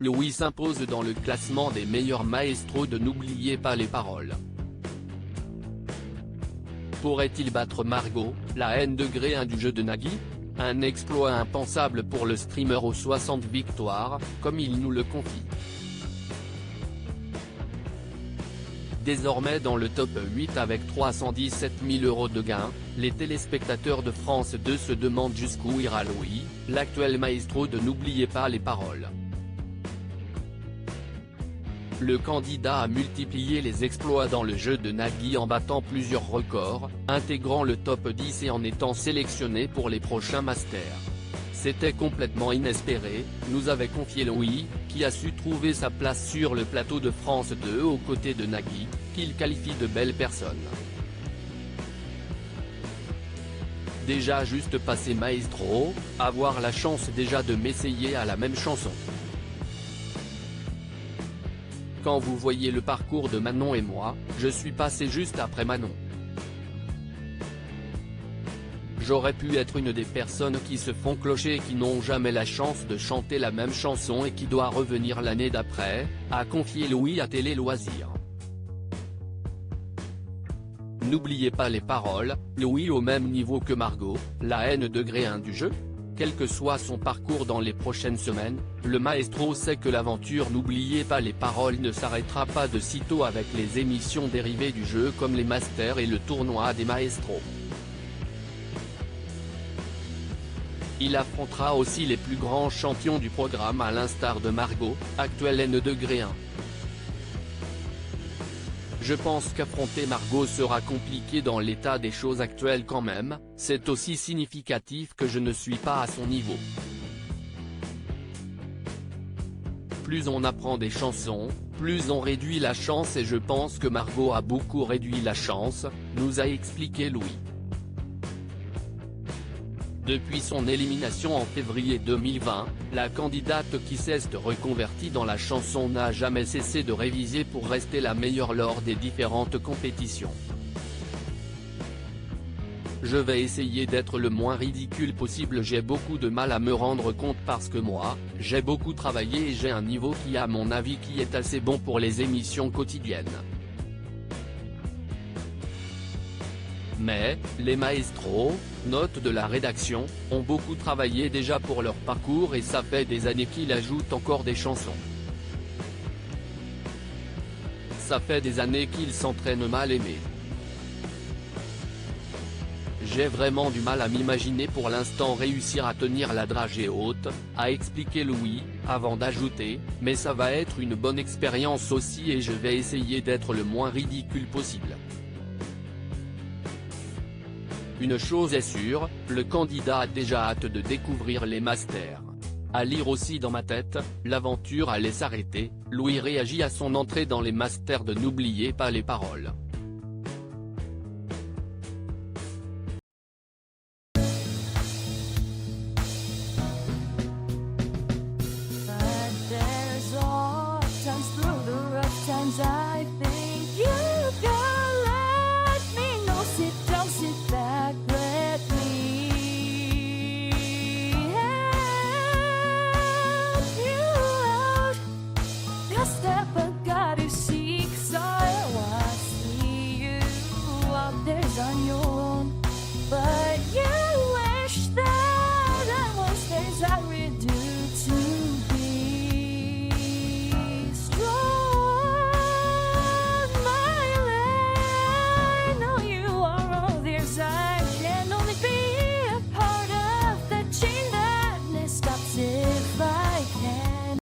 Louis s'impose dans le classement des meilleurs maestros de N'oubliez pas les paroles. Pourrait-il battre Margot, la N°1 du jeu de Nagui? Un exploit impensable pour le streamer aux 60 victoires, comme il nous le confie. Désormais dans le top 8 avec 317 000 € de gains, les téléspectateurs de France 2 se demandent jusqu'où ira Louis, l'actuel maestro de N'oubliez pas les paroles. Le candidat a multiplié les exploits dans le jeu de Nagui en battant plusieurs records, intégrant le top 10 et en étant sélectionné pour les prochains masters. C'était complètement inespéré, nous avait confié Louis, qui a su trouver sa place sur le plateau de France 2 aux côtés de Nagui, qu'il qualifie de belle personne. Déjà juste passé maestro, avoir la chance déjà de m'essayer à la même chanson. Quand vous voyez le parcours de Manon et moi, je suis passé juste après Manon. J'aurais pu être une des personnes qui se font clocher et qui n'ont jamais la chance de chanter la même chanson et qui doit revenir l'année d'après, a confié Louis à Télé Loisirs. N'oubliez pas les paroles, Louis au même niveau que Margot, la N°1 du jeu? Quel que soit son parcours dans les prochaines semaines, le maestro sait que l'aventure N'oubliez pas les paroles ne s'arrêtera pas de sitôt avec les émissions dérivées du jeu comme les masters et le tournoi des maestros. Il affrontera aussi les plus grands champions du programme à l'instar de Margot, actuelle N°1. Je pense qu'affronter Margot sera compliqué dans l'état des choses actuelles quand même, c'est aussi significatif que je ne suis pas à son niveau. Plus on apprend des chansons, plus on réduit la chance et je pense que Margot a beaucoup réduit la chance, nous a expliqué Louis. Depuis son élimination en février 2020, la candidate qui s'est reconvertie dans la chanson n'a jamais cessé de réviser pour rester la meilleure lors des différentes compétitions. Je vais essayer d'être le moins ridicule possible, j'ai beaucoup de mal à me rendre compte parce que moi, j'ai beaucoup travaillé et j'ai un niveau qui à mon avis qui est assez bon pour les émissions quotidiennes. Mais, les maestros, note de la rédaction, ont beaucoup travaillé déjà pour leur parcours et ça fait des années qu'ils ajoutent encore des chansons. Ça fait des années qu'ils s'entraînent mal aimés. J'ai vraiment du mal à m'imaginer pour l'instant réussir à tenir la dragée haute, a expliqué Louis, avant d'ajouter, mais ça va être une bonne expérience aussi et je vais essayer d'être le moins ridicule possible. Une chose est sûre, le candidat a déjà hâte de découvrir les masters. À lire aussi dans ma tête, l'aventure allait s'arrêter, Louis réagit à son entrée dans les masters de N'oubliez pas les paroles.